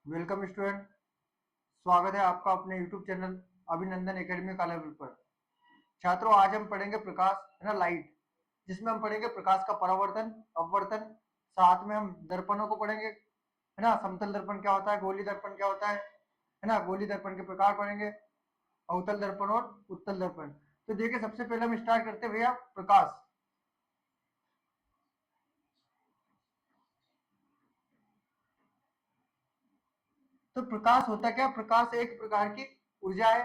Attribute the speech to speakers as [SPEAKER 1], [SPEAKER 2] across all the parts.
[SPEAKER 1] Welcome student. स्वागत है आपका अपने यूट्यूब चैनल अभिनंदन एकेडमी का लेवल पर। छात्रों, आज हम पढ़ेंगे प्रकाश है ना, लाइट, जिसमें हम पढ़ेंगे प्रकाश का परावर्तन, अपवर्तन। साथ में हम दर्पणों को पढ़ेंगे, है ना। समतल दर्पण क्या होता है, गोली दर्पण क्या होता है ना। गोली दर्पण के प्रकार पढ़ेंगे, अवतल दर्पण और उत्तल दर्पण। तो देखिए, सबसे पहले हम स्टार्ट करते हैं भैया प्रकाश। तो प्रकाश होता क्या? प्रकाश एक प्रकार की ऊर्जा है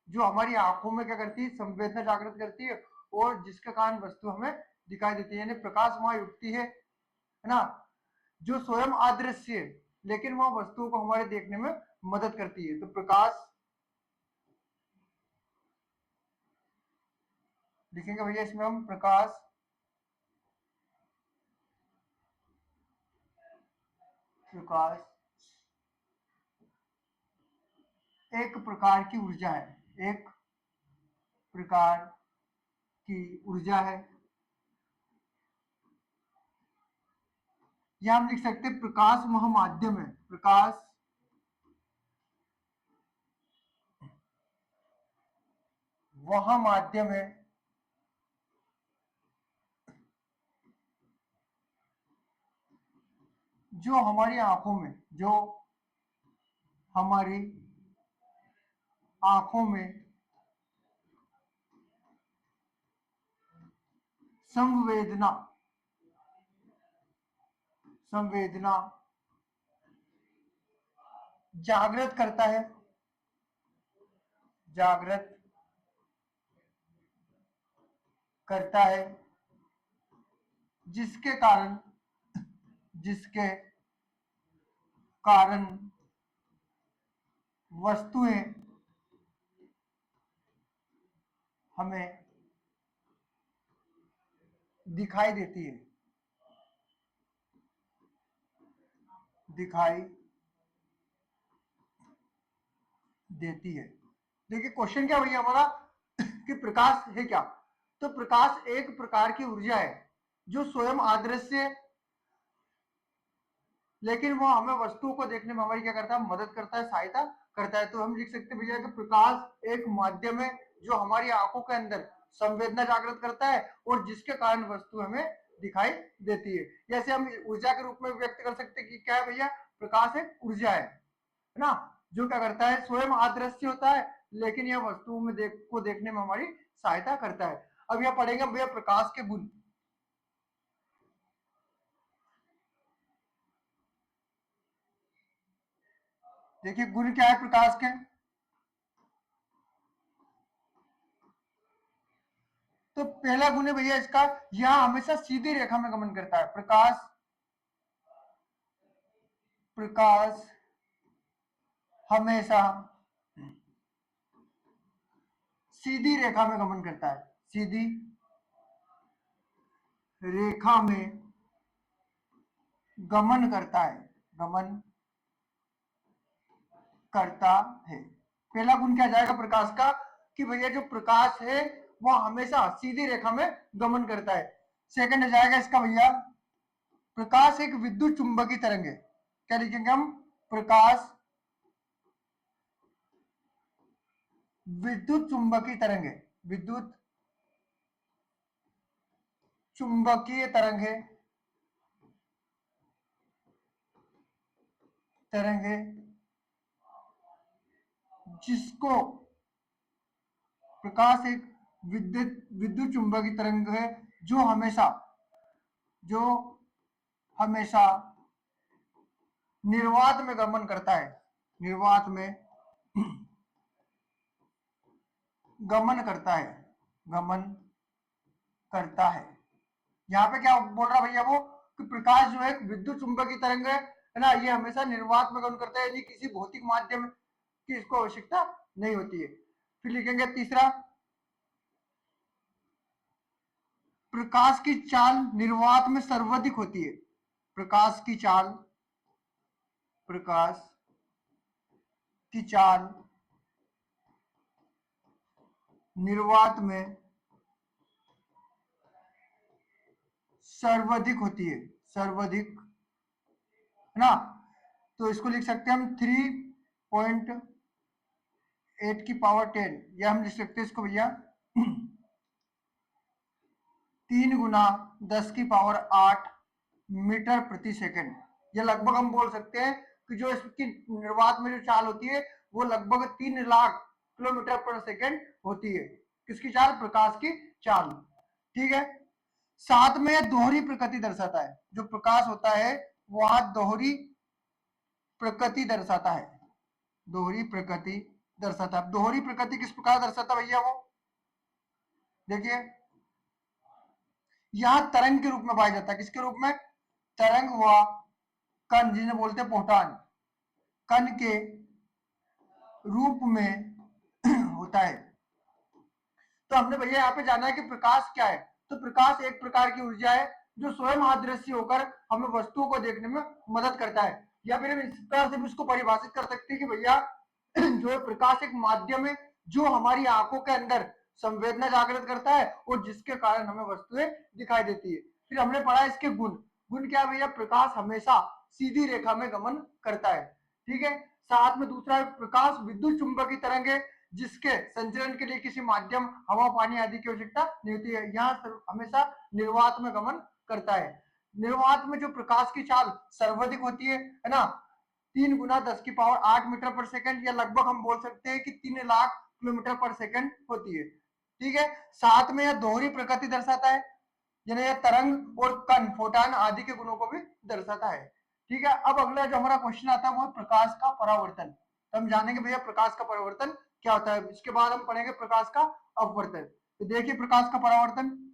[SPEAKER 1] जो हमारी आंखों में क्या करती है, संवेदना जागृत करती है, और जिसके कारण वस्तु हमें दिखाई देती है। यानी प्रकाश वहां युक्ति है ना, जो स्वयं अदृश्य है, लेकिन वह वस्तुओं को हमारे देखने में मदद करती है। तो प्रकाश लिखेंगे भैया, इसमें हम प्रकाश प्रकाश एक प्रकार की ऊर्जा है, एक प्रकार की ऊर्जा है। या हम लिख सकते हैं प्रकाश वह माध्यम है, प्रकाश वह माध्यम है जो हमारी आंखों में, जो हमारी आंखों में संवेदना संवेदना जागृत करता है, जागृत करता है, जिसके कारण जिसके कारण वस्तुएं हमें दिखाई देती है, दिखाई देती है। देखिए, क्वेश्चन क्या भैया हमारा कि प्रकाश है क्या? तो प्रकाश एक प्रकार की ऊर्जा है जो स्वयं अदृश्य है, लेकिन वो हमें वस्तुओं को देखने में हमारी क्या करता है, मदद करता है, सहायता करता है। तो हम लिख सकते हैं भैया कि प्रकाश एक माध्यम है जो हमारी आंखों के अंदर संवेदना जागृत करता है, और जिसके कारण वस्तु हमें दिखाई देती है। जैसे हम ऊर्जा के रूप में व्यक्त कर सकते हैं कि क्या है भैया, प्रकाश एक ऊर्जा है ना, जो क्या करता है, स्वयं अदृश्य होता है, लेकिन यह वस्तुओं में को देखने में हमारी सहायता करता है। अब यह पढ़ेंगे भैया प्रकाश के गुण। देखिए, गुण क्या है प्रकाश के? तो पहला गुण है भैया इसका, यह हमेशा सीधी रेखा में गमन करता है। प्रकाश प्रकाश हमेशा सीधी रेखा में गमन करता है, सीधी रेखा में गमन करता है, गमन करता है। पहला गुण क्या जाएगा प्रकाश का कि भैया जो प्रकाश है वह हमेशा सीधी रेखा में गमन करता है। सेकंड जाएगा इसका भैया, प्रकाश एक विद्युत चुंबकीय तरंग है। क्या लिखेंगे हम? प्रकाश विद्युत चुंबकीय तरंग है, विद्युत चुंबकीय तरंग है, तरंग है जिसको प्रकाश एक विद्युत विद्युत चुंबकीय तरंग है जो हमेशा निर्वात में गमन करता है, निर्वात में गमन करता है, गमन करता है। यहाँ पे क्या बोल रहा भैया वो कि प्रकाश जो है विद्युत चुंबकीय तरंग है ना, ये हमेशा निर्वात में गमन करता है, यानी किसी भौतिक माध्यम की इसको आवश्यकता नहीं होती है। फिर लिखेंगे तीसरा, प्रकाश की चाल निर्वात में सर्वाधिक होती है। प्रकाश की चाल, प्रकाश की चाल निर्वात में सर्वाधिक होती है, सर्वाधिक, है ना। तो इसको लिख सकते हैं हम 3.8 की पावर 10, या हम लिख सकते हैं इसको भैया 3 गुना 10 की पावर 8 मीटर प्रति सेकंड। ये लगभग हम बोल सकते हैं कि जो इसकी निर्वात में जो चाल होती है वो लगभग 3 लाख किलोमीटर पर सेकंड होती है। किसकी चाल? प्रकाश की चाल। ठीक है। साथ में यह दोहरी प्रकृति दर्शाता है। जो प्रकाश होता है वह दोहरी प्रकृति दर्शाता है। दोहरी प्रकृति दर्शाता है। दोहरी प्रकृति किस प्रकार दर्शाता भैया? वो देखिए, यह तरंग के रूप में पाया जाता है। किसके रूप में? तरंग व कण, जिन्हें बोलते हैं फोटॉन, कण के रूप में होता है। तो हमने भैया यहाँ पे जाना है कि प्रकाश क्या है। तो प्रकाश एक प्रकार की ऊर्जा है जो स्वयं अदृश्य होकर हमें वस्तुओं को देखने में मदद करता है। या फिर हम इस प्रकार से भी उसको परिभाषित कर सकते हैं कि भैया जो है प्रकाश एक माध्यम है जो हमारी आंखों के अंदर संवेदना जागृत करता है और जिसके कारण हमें वस्तुएं दिखाई देती है। फिर हमने पढ़ा इसके गुण। गुण क्या भैया? प्रकाश हमेशा सीधी रेखा में गमन करता है। ठीक है। साथ में दूसरा, प्रकाश विद्युत चुंबकीय तरंग है जिसके संचरण के लिए किसी माध्यम, हवा, पानी आदि की आवश्यकता नहीं होती है। यहाँ हमेशा निर्वात में गमन करता है। निर्वात में जो प्रकाश की चाल सर्वाधिक होती है ना, 3 गुना 10 की पावर 8 मीटर पर सेकंड, या लगभग हम बोल सकते हैं कि 3 लाख किलोमीटर पर सेकंड होती है। ठीक है। साथ में यह दोहरी प्रकृति दर्शाता है, यानी यह तरंग और कण, फोटॉन आदि के गुणों को भी दर्शाता है। ठीक है। अब अगला जो हमारा क्वेश्चन आता है वो है प्रकाश का परावर्तन। तो हम जानेंगे भैया प्रकाश का परावर्तन क्या होता है। इसके बाद हम पढ़ेंगे प्रकाश का अपवर्तन। तो देखिए प्रकाश का परावर्तन,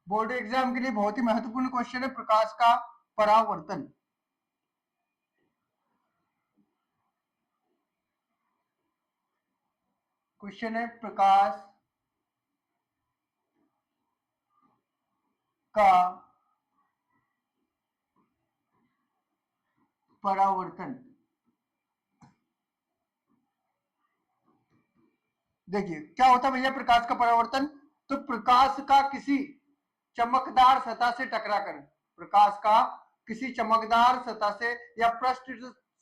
[SPEAKER 1] बोर्ड एग्जाम के लिए बहुत ही महत्वपूर्ण क्वेश्चन है प्रकाश का परावर्तन। क्वेश्चन है प्रकाश का परावर्तन। देखिए क्या होता है भैया प्रकाश का परावर्तन। तो प्रकाश का किसी चमकदार सतह से टकराकर, प्रकाश का किसी चमकदार सतह से या पृष्ठ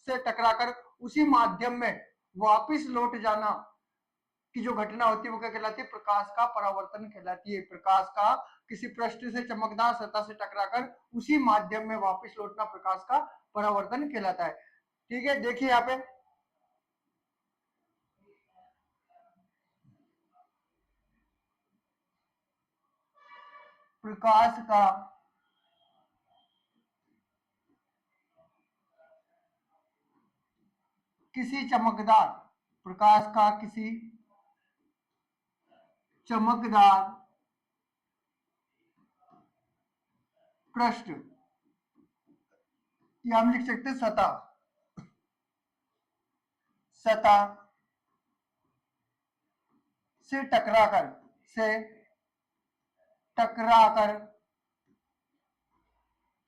[SPEAKER 1] से टकराकर उसी माध्यम में वापस लौट जाना की जो घटना होती है वो क्या कहलाती है? प्रकाश का परावर्तन कहलाती है। प्रकाश का किसी पृष्ठ से चमकदार सतह से टकराकर उसी माध्यम में वापस लौटना प्रकाश का परावर्तन कहलाता है। ठीक है। देखिए यहाँ पे प्रकाश का किसी चमकदार, प्रकाश का किसी चमकदार पृष्ठ, या हम लिख सकते हैं सतह, सतह से टकराकर, से टकराकर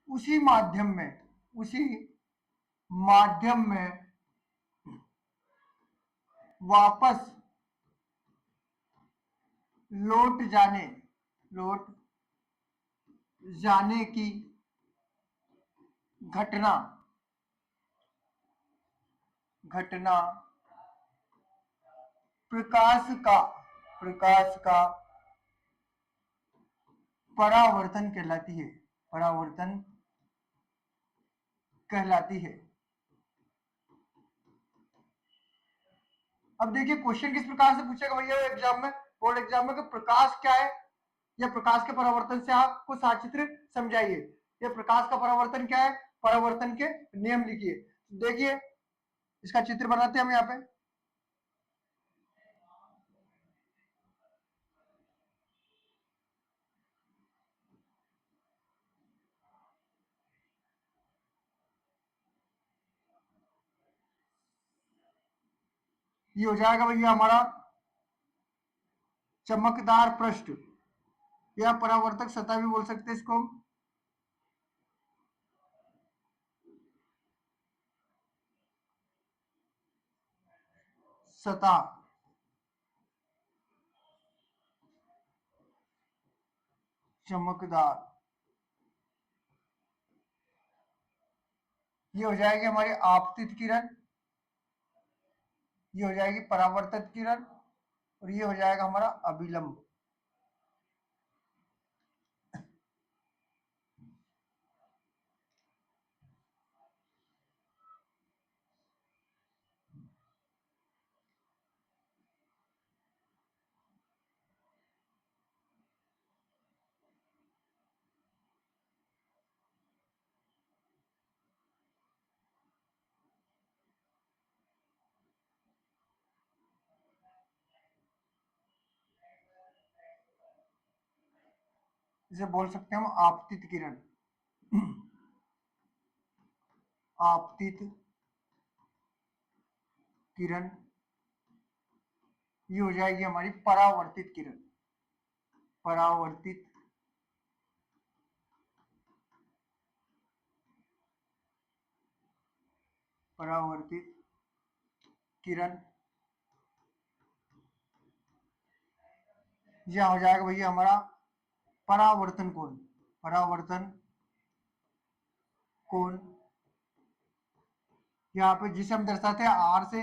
[SPEAKER 1] उसी माध्यम में, उसी माध्यम में वापस लौट जाने, लौट जाने की घटना, घटना प्रकाश का, प्रकाश का परावर्तन कहलाती है। परावर्तन कहलाती है। अब देखिए क्वेश्चन किस प्रकार से पूछेगा भैया एग्जाम में, बोर्ड एग्जाम में, कि प्रकाश क्या है या प्रकाश के परावर्तन से आपको साचित्र समझाइए। ये प्रकाश का परावर्तन क्या है, परावर्तन के नियम लिखिए। देखिए इसका चित्र बनाते हैं हम यहाँ पे। ये हो जाएगा भैया हमारा चमकदार पृष्ठ, या परावर्तक सतह भी बोल सकते हैं इसको हम। सतह, चमकदार, ये हो जाएगी हमारी आपतित किरण, ये हो जाएगी परावर्तित किरण, और ये हो जाएगा हमारा अभिलंब। इसे बोल सकते हैं हम आपतित किरण, आपतित किरण। ये हो जाएगी हमारी परावर्तित किरण, परावर्तित परावर्तित किरण। यह हो जाएगा भैया हमारा परावर्तन कोण, परावर्तन कोण। यहाँ पे जिसे हम दर्शाते हैं आर से,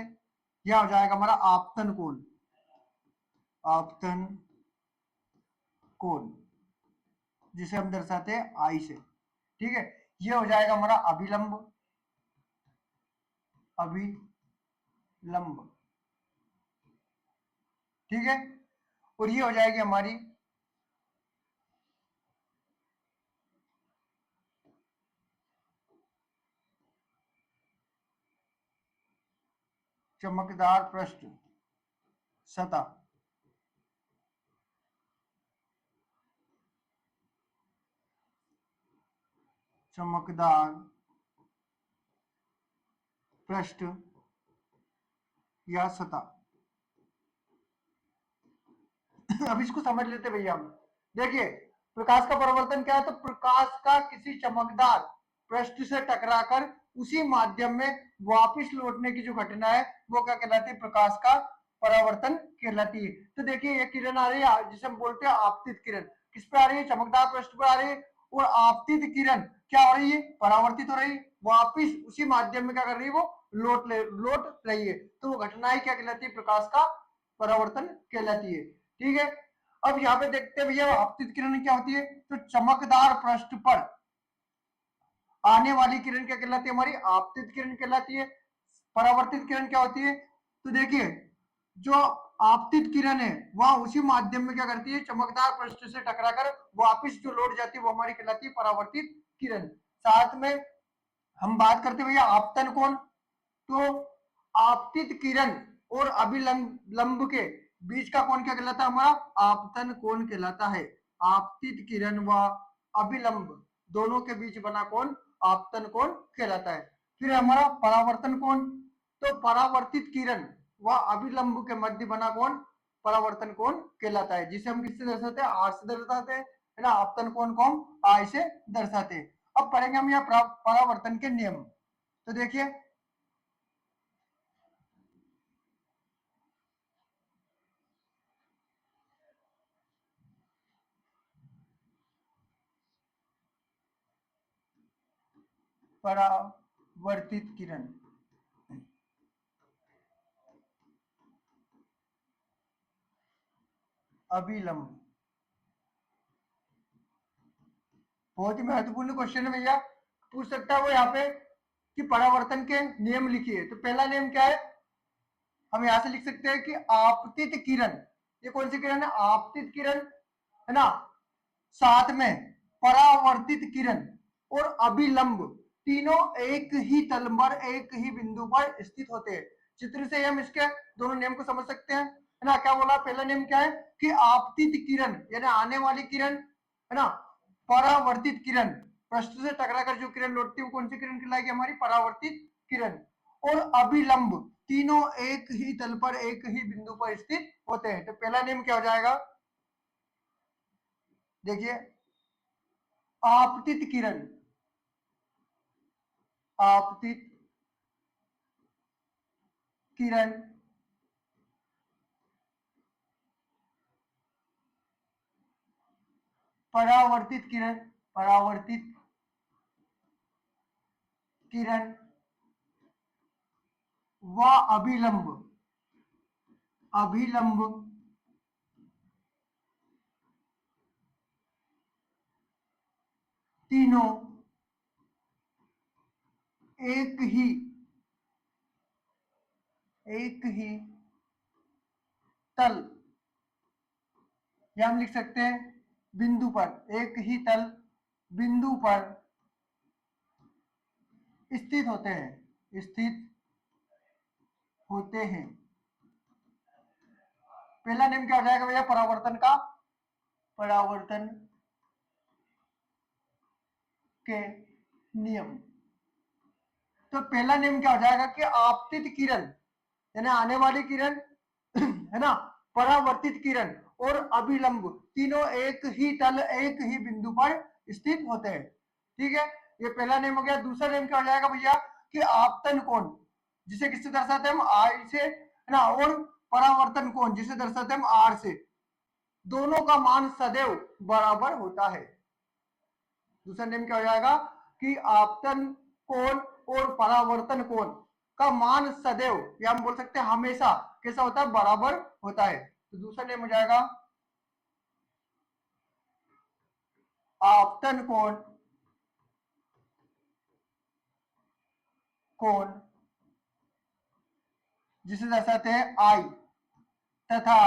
[SPEAKER 1] यह हो जाएगा हमारा आपतन कोण, आपतन कोण, जिसे हम दर्शाते हैं आई से। ठीक है, ये हो जाएगा हमारा अभिलंब, अभिलंब। ठीक है, और ये हो जाएगी हमारी चमकदार पृष्ठ सतह, चमकदार पृष्ठ या सतह। अब इसको समझ लेते भैया हम। देखिए, प्रकाश का परावर्तन क्या है, तो प्रकाश का किसी चमकदार पृष्ठ से टकराकर उसी माध्यम में वापस लौटने की जो घटना है वो क्या कहलाती है, प्रकाश का परावर्तन कहलाती है। तो देखिए, ये किरण आ रही है जिसे हम बोलते हैं आपतित किरण, किस पे आ रही है, चमकदार पृष्ठ पर आ रही है। और आपतित किरण क्या हो रही है, परावर्तित हो रही है, वापिस उसी माध्यम में क्या कर रही है, वो लौट रही है। तो वो घटना ही क्या कहलाती है, प्रकाश का परावर्तन कहलाती है। ठीक है, अब यहाँ पे देखते हैं भैया आपतित किरण क्या होती है, तो चमकदार पृष्ठ पर आने वाली किरण क्या कहलाती है, हमारी आपतित किरण कहलाती है। परावर्तित किरण क्या होती है, तो देखिए जो आपतित किरण है वह उसी माध्यम में क्या करती है, चमकदार पृष्ठ से टकराकर वापस जो लौट जाती है वो हमारी कहलाती है परावर्तित किरण। साथ में हम बात करते हैं भैया आपतन कोण, तो आपतित किरण और अभिलंब के बीच का कोण क्या कहलाता है, हमारा आपतन कोण कहलाता है। आपतित किरण व अभिलंब दोनों के बीच बना कोण आपतन कोण कहलाता है। फिर हमारा परावर्तन कोण, तो परावर्तित किरण व अभिलंब के मध्य बना कोण परावर्तन कोण कहलाता है, जिसे हम किससे दर्शाते हैं, आर से दर्शाते हैं, है ना। आपतन कोण को हम आई से दर्शाते हैं। अब पढ़ेंगे हम यहाँ परावर्तन के नियम। तो देखिए, परावर्तित किरण, अभिलंब, बहुत ही महत्वपूर्ण क्वेश्चन है भैया, पूछ सकता है वो यहाँ पे कि परावर्तन के नियम लिखिए। तो पहला नियम क्या है, हम यहां से लिख सकते हैं कि आपतित किरण, ये कौन सी किरण है, आपतित किरण, है ना। साथ में परावर्तित किरण और अभिलंब तीनों एक ही तल पर एक ही बिंदु पर स्थित होते हैं। चित्र से हम इसके दोनों नियम को समझ सकते हैं, है ना। क्या बोला, पहला नियम क्या है कि आपतित किरण यानी आने वाली किरण, है ना, परावर्तित किरण पृष्ठ से टकराकर जो किरण लौटती है वो कौन सी किरण कहलाएगी, हमारी परावर्तित किरण। और अभिलंब तीनों एक ही तल पर एक ही बिंदु पर स्थित होते हैं। तो पहला नियम क्या हो जाएगा, देखिए, आपतित किरण, आपतित किरण परावर्तित किरण, परावर्तित किरण व अभिलंब, अभिलंब तीनों एक ही तल, या हम लिख सकते हैं बिंदु पर, एक ही तल बिंदु पर स्थित होते हैं, स्थित होते हैं। पहला नियम क्या हो जाएगा भैया परावर्तन का? परावर्तन के नियम। तो पहला नियम क्या हो जाएगा कि आपतित किरण यानी आने वाली किरण है ना, परावर्तित किरण और अभिलंब तीनों एक ही तल, एक ही बिंदु पर स्थित होते हैं। ठीक है, ये पहला नियम हो गया। दूसरा नियम क्या हो जाएगा भैया कि आपतन कोण, जिसे किससे दर्शाते हैं हम? आई से, है ना, और परावर्तन कोण जिसे दर्शाते हैं हम आर से, दोनों का मान सदैव बराबर होता है। दूसरा नियम क्या हो जाएगा कि आपतन कोण और परावर्तन कोण का मान सदैव, या हम बोल सकते हैं हमेशा कैसा होता है? बराबर होता है। तो दूसरा नियम हो जाएगा आपतन कोण, कोण जिसे दर्शाते हैं आई, तथा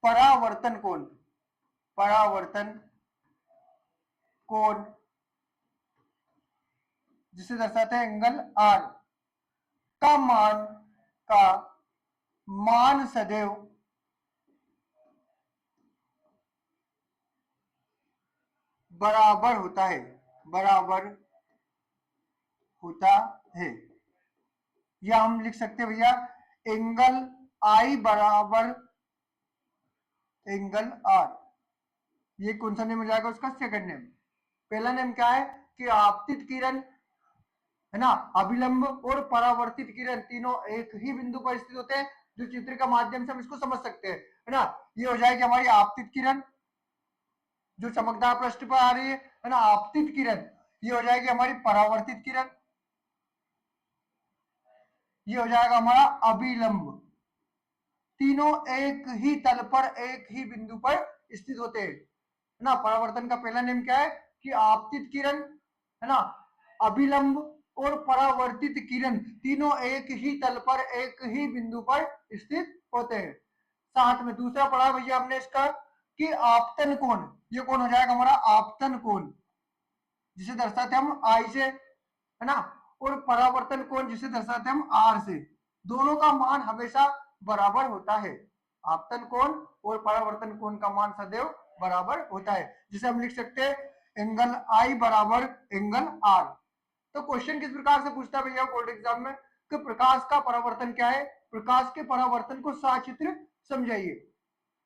[SPEAKER 1] परावर्तन कोण, परावर्तन कोण जिसे दर्शाते हैं एंगल आर का मान सदैव बराबर होता है, बराबर होता है। या हम लिख सकते हैं भैया एंगल आई बराबर एंगल आर। ये कौन सा नेम हो जाएगा उसका? Second name. पहला नेम क्या है कि आपतित किरण, है ना, अभिलंब और परावर्तित किरण तीनों एक ही बिंदु पर स्थित होते हैं। जो चित्र का माध्यम से हम इसको समझ सकते हैं, है ना। ये हो जाएगी हमारी आपतित किरण जो चमकदार पृष्ठ पर आ रही है ना, आपतित किरण। ये हो जाएगी हमारी परावर्तित किरण, ये हो जाएगा हमारा अभिलंब। तीनों एक ही तल पर एक ही बिंदु पर स्थित होते हैं, है ना। परावर्तन का पहला नियम क्या है कि आपतित किरण, है ना, अभिलंब और परावर्तित किरण तीनों एक ही तल पर एक ही बिंदु पर स्थित होते हैं। साथ में दूसरा पढ़ा भैया हमने इसका कि आपतन कोण, ये कौन हो जाएगा हमारा? आपतन कोण जिसे दर्शाते हम आई से, है ना, और परावर्तन कोण जिसे दर्शाते हम आर से, दोनों का मान हमेशा बराबर होता है। आपतन कोण और परावर्तन कोण का मान सदैव बराबर होता है, जिसे हम लिख सकते हैं एंगल आई बराबर एंगल आर। तो क्वेश्चन किस प्रकार से पूछता है भैया बोर्ड एग्जाम में कि प्रकाश का परावर्तन क्या है? प्रकाश के परावर्तन को सचित्र समझाइए,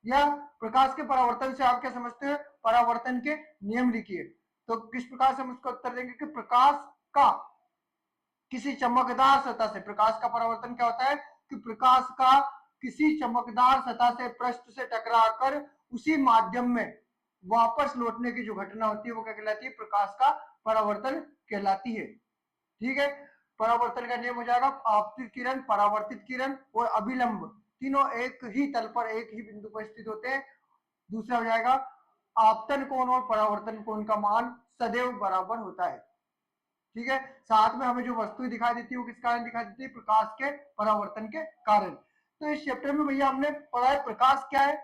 [SPEAKER 1] या प्रकाश के परावर्तन से आप क्या समझते हैं? परावर्तन के नियम लिखिए। तो किस प्रकार से हम उसका उत्तर देंगे कि प्रकाश का किसी चमकदार सतह से, प्रकाश का परावर्तन क्या होता है कि प्रकाश का किसी चमकदार सतह से पृष्ठ से टकराकर उसी माध्यम में वापस लौटने की जो घटना होती है वो क्या कहलाती है? प्रकाश का परावर्तन कहलाती है। ठीक है, परावर्तन का नियम हो जाएगा आपतित किरण, परावर्तित किरण और अभिलंब तीनों एक ही तल पर एक ही बिंदु पर स्थित होते हैं। दूसरा हो जाएगा आपतन कोण और परावर्तन कोण का मान सदैव बराबर होता है। ठीक है, साथ में हमें जो वस्तु दिखाई देती है वो किस कारण दिखाई देती है? प्रकाश के परावर्तन के कारण। तो इस चैप्टर में भैया हमने पढ़ा है प्रकाश क्या है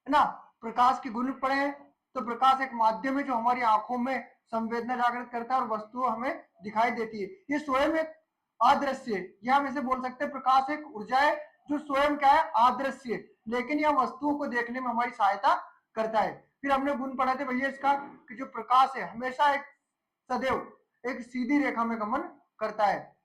[SPEAKER 1] ना, प्रकाश के गुण पढ़े हैं। तो प्रकाश एक माध्यम है जो हमारी आंखों में संवेदना जागृत करता है और वस्तु हमें दिखाई देती है। ये स्वयं एक अदृश्य है, या हम इसे बोल सकते हैं प्रकाश एक ऊर्जा है जो स्वयं क्या है? अदृश्य, लेकिन यह वस्तुओं को देखने में हमारी सहायता करता है। फिर हमने गुण पढ़ा थे भैया इसका कि जो प्रकाश है हमेशा एक सदैव एक सीधी रेखा में गमन करता है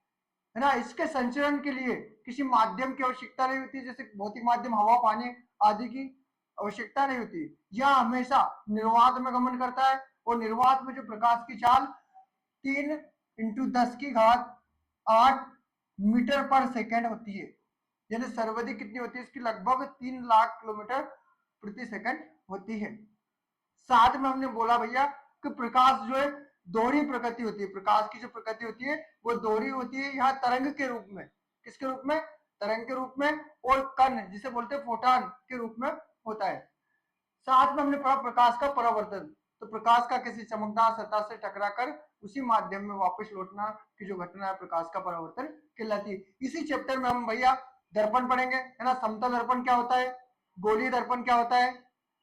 [SPEAKER 1] ना। इसके संचरण के लिए किसी माध्यम की आवश्यकता नहीं होती, जैसे भौतिक माध्यम हवा, पानी आदि की आवश्यकता नहीं होती। यह हमेशा निर्वात में गमन करता है, और निर्वात में जो प्रकाश की चाल 3 × 10⁸ मीटर पर सेकेंड होती है, यानी सर्वाधिक कितनी होती है इसकी? लगभग 3 लाख किलोमीटर प्रति सेकंड होती है। साथ में हमने बोला भैया कि प्रकाश जो है दोहरी प्रकृति होती है, प्रकाश की जो प्रकृति होती है वो दोहरी होती है, यहाँ तरंग के रूप में, किसके रूप में, तरंग के रूप में, और कण जिसे बोलते हैं फोटान के रूप में होता है। साथ में हमने पढ़ा प्रकाश का परावर्तन, तो प्रकाश का किसी चमकदार सतह से टकराकर उसी माध्यम में वापस लौटना की जो घटना है प्रकाश का परावर्तन कहलाती है। इसी चैप्टर में हम भैया दर्पण पढ़ेंगे, है ना, समतल दर्पण क्या होता है, गोलीय दर्पण क्या होता है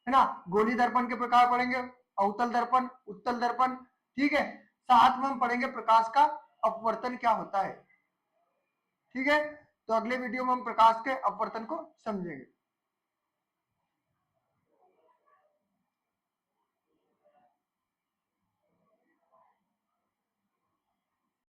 [SPEAKER 1] ना, गोलीय दर्पण के प्रकार पढ़ेंगे, अवतल दर्पण, उत्तल दर्पण, ठीक है। साथ में हम पढ़ेंगे प्रकाश का अपवर्तन क्या होता है, ठीक है। तो अगले वीडियो में हम प्रकाश के अपवर्तन को समझेंगे।